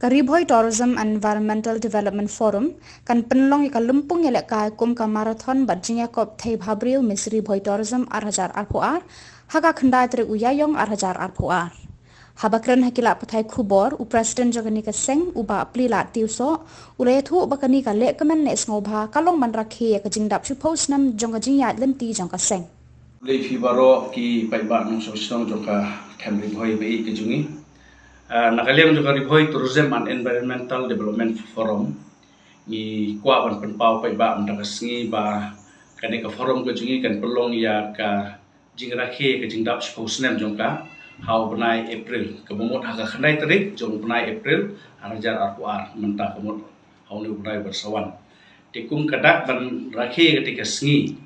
Karibhoy Tourism and Environmental Development Forum kan penlong ika lumpung yelek ka kum ka marathon badjingya kop thei bhabril misri bhoy tourism 2024 haga khandai tri uyayong 2024 habakren hakila pathai khubor u president jogani ka seng uba plila tiuso ule thu bakani ka le kamen ne sngoba kalong man rakhi ka jingdap chu post nam jonga jingya lenti jong ka seng le fi baro ki paiba nong so song jongka thamri bhoi be ki jungi nakaliang juga Karibhoy Tourism and Environmental Development Forum ni kwa ban penpau paiba mdagasngi ba kaneka forum ke jungi kan pelong ya ka jingrakhe ke jingdap posnem jongka hau benai April kebomot haga khandai tarik jong benai April harajar arpuar menta kemot hau ni benai bersawan tikum kadak ban rakhe ketika sngi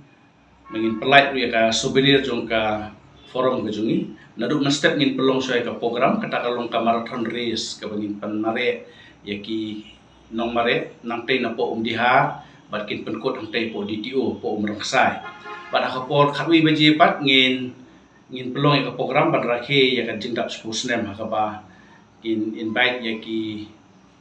mengin pelait ya ka souvenir jongka forum ke jungi naduk na step ngin pelong soy ka program kata kalong ka marathon race ka bangin panmare yaki nong mare nang tay na po umdiha batkin penkot ang tay po DTO po umrangsay bad hakapor khatwi baji pat ngin pelong ka program bad rakhe ya kan jingdap spusnem hakaba in invite yaki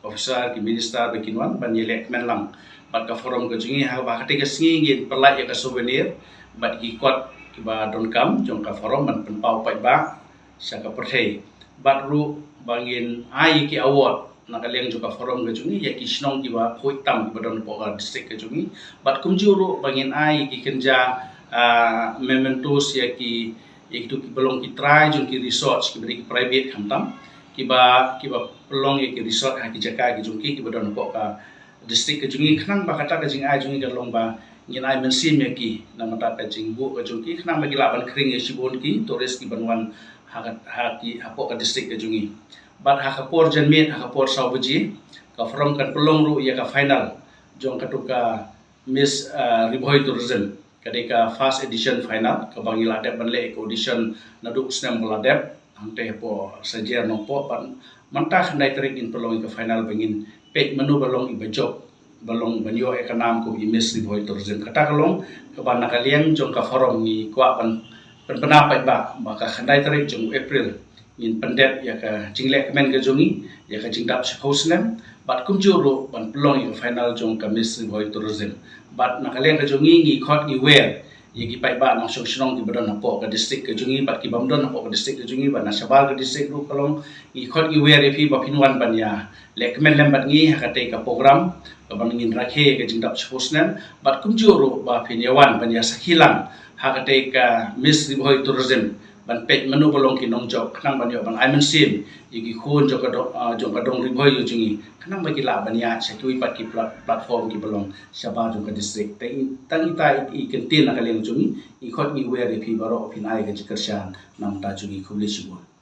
officer ki minister bekinwan ban yelek menlang bad ka forum ka jungi hakaba ketika singi ngin pelai ya ka souvenir bad ikot kiba don kam jong ka forum ban penpau pai ba saka perthei batru bangin ai ki award nakaliang joka forum ga jungi ya ki snong kiba khoitam kiba don poga district ga jungi bat kumjuru bangin ai ki kenja mementos ya ki itu ki belong ki try jong ki research ki beri private khamtam kiba pelong ya ki resort ha ki jaka ki jungi kiba don poga district ga jungi khnang ba kata ga jing ai jungi ga long ba ngin ai mensim ya ki namata ka jingbu ka jungi khnang bagi laban kring ya sibon ki tourist ki banwan haki hapok ka district ka jungi bat hakapor janmit hakapor saubaji ka from kan pelong ru ya ka final jong katuka Miss Ribhoy Tourism kadeka first edition final ka bangi ladep banle ka audition naduk snem ladep ante po sajer no po pan mantah ndai trik in pelong ka final bangin pek menu balong ibajob balong banyo ekanam ko Miss Ribhoy Tourism kata kalong ka ban nakaliang jong ka forum ni kwa pan pendapat ba maka khandai tarik jong April in pendet ya ka jinglek men ka jongi ya ka jingdap hosnem bat kumjuru ban pelong ka final jong ka Miss Ribhoy Tourism bat nakaliang ka jongi ngi khot ngi wer ya ki pai ba nang song song ki badan apo ka district ka jongi bat ki bamdon apo ka district ka jongi ban nasabal ka district ru kalong ngi khot ngi wer fi ba pinwan ban ya lekmen lembat ngi ha ka te ka program ka ban ngin rakhe ka jingdap hosnem bat kumjuru ba pinyawan ban ya sakhilang hakate ka Miss Ribhoy Tourism ban pek menu bolong ki nong jok khnang ban yo ban I sim yiki khun jok ka dong Ribhoy yu jingi khnang bagi la ban ya sekui pat ki platform ki bolong Sabah jok ka district tang ita I kentin na kaleng jungi I khot mi wer pi baro pinai ka jikershan nam ta jungi khubli sibon